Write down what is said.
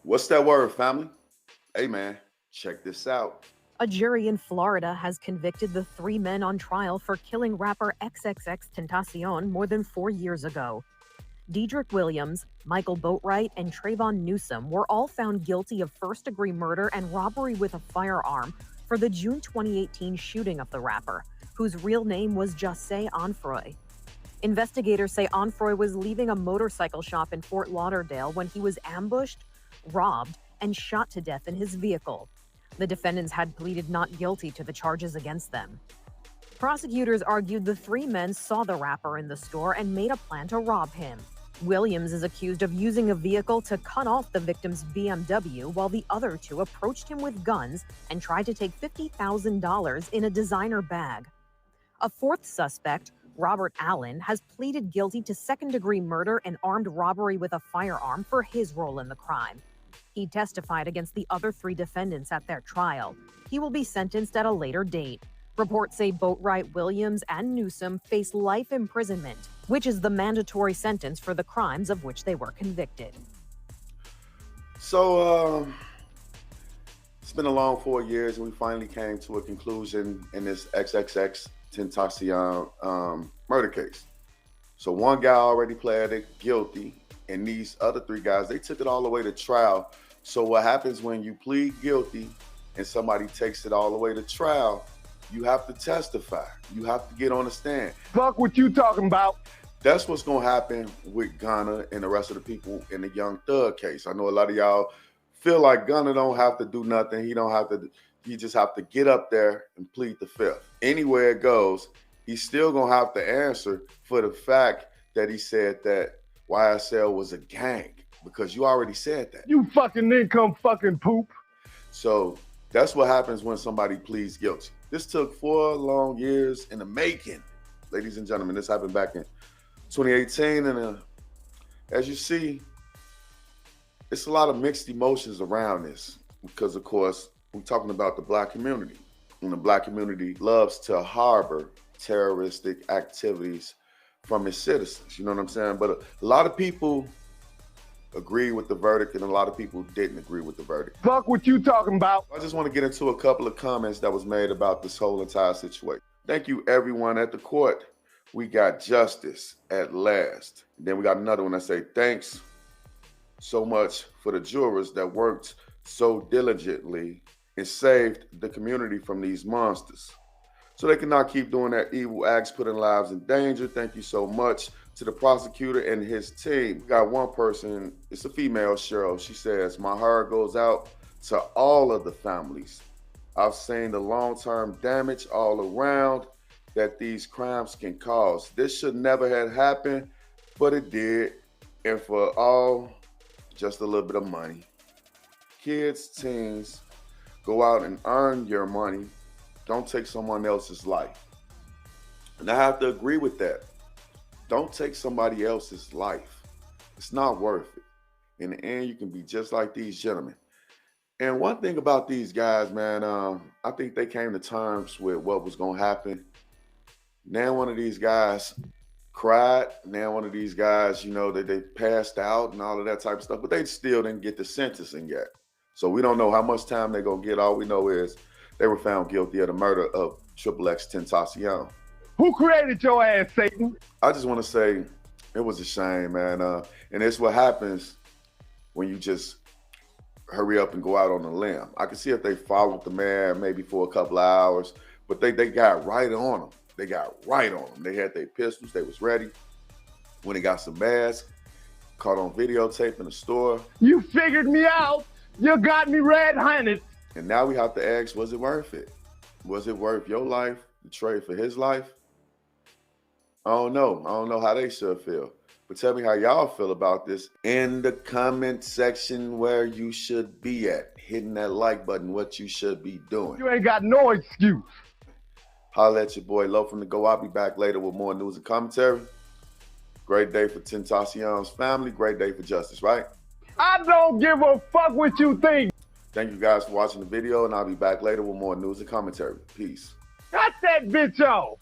What's that word, family? Hey, man, check this out. A jury in Florida has convicted the three men on trial for killing rapper Xxxtentacion more than 4 years ago. Dedrick Williams, Michael Boatwright, and Trayvon Newsom were all found guilty of first-degree murder and robbery with a firearm for the June 2018 shooting of the rapper, whose real name was Xxxtentacion. Investigators say Onfroy was leaving a motorcycle shop in Fort Lauderdale when he was ambushed, robbed, and shot to death in his vehicle. The defendants had pleaded not guilty to the charges against them. Prosecutors argued the three men saw the rapper in the store and made a plan to rob him. Williams is accused of using a vehicle to cut off the victim's BMW, while the other two approached him with guns and tried to take $50,000 in a designer bag. A fourth suspect, Robert Allen, has pleaded guilty to second-degree murder and armed robbery with a firearm for his role in the crime. He testified against the other three defendants at their trial. He will be sentenced at a later date. Reports say Boatwright, Williams, and Newsom face life imprisonment, which is the mandatory sentence for the crimes of which they were convicted. So, it's been a long 4 years, and we finally came to a conclusion in this Xxxtentacion murder case. So one guy already pleaded guilty, and these other three guys, they took it all the way to trial. So what happens when you plead guilty and somebody takes it all the way to trial? You have to testify. You have to get on the stand. Fuck what you talking about. That's what's going to happen with Gunna and the rest of the people in the Young Thug case. I know a lot of y'all feel like Gunna don't have to do nothing. He just have to get up there and plead the fifth. Anywhere it goes, he's still going to have to answer for the fact that he said that YSL was a gang, because you already said that. You fucking income fucking poop. So that's what happens when somebody pleads guilty. This took 4 long years in the making, ladies and gentlemen. This happened back in 2018, and as you see, it's a lot of mixed emotions around this, because of course we're talking about the Black community, and the Black community loves to harbor terroristic activities from its citizens. You know what I'm saying? But a lot of people agree with the verdict, and a lot of people didn't agree with the verdict. Fuck what you talking about. I just want to get into a couple of comments that was made about this whole entire situation. Thank you, everyone at the court. We got justice at last. Then we got another one that say, thanks so much for the jurors that worked so diligently and saved the community from these monsters, so they cannot keep doing their evil acts, putting lives in danger. Thank you so much to the prosecutor and his team. We got one person, it's a female, Cheryl. She says, my heart goes out to all of the families. I've seen the long-term damage all around that these crimes can cause. This should never have happened, but it did. And for all, just a little bit of money. Kids, teens, go out and earn your money. Don't take someone else's life. And I have to agree with that. Don't take somebody else's life. It's not worth it. In the end, you can be just like these gentlemen. And one thing about these guys, man, I think they came to terms with what was going to happen. Now one of these guys cried. Now one of these guys, you know, they passed out and all of that type of stuff, but they still didn't get the sentencing yet. So we don't know how much time they're going to get. All we know is they were found guilty of the murder of Xxxtentacion. Who created your ass, Satan? I just want to say it was a shame, man. And it's what happens when you just hurry up and go out on a limb. I can see if they followed the man maybe for a couple of hours, but they got right on him. They got right on him. They had their pistols. They was ready. When they got some masks, caught on videotape in the store. You figured me out. You got me red-handed. And now we have to ask, was it worth it? Was it worth your life to trade for his life? I don't know. I don't know how they should feel. But tell me how y'all feel about this in the comment section, where you should be at. Hitting that like button, what you should be doing. You ain't got no excuse. Holla at your boy Lo from the Go. I'll be back later with more news and commentary. Great day for Xxxtentacion'S family. Great day for justice, right? I don't give a fuck what you think. Thank you guys for watching the video, and I'll be back later with more news and commentary. Peace. Cut that bitch off.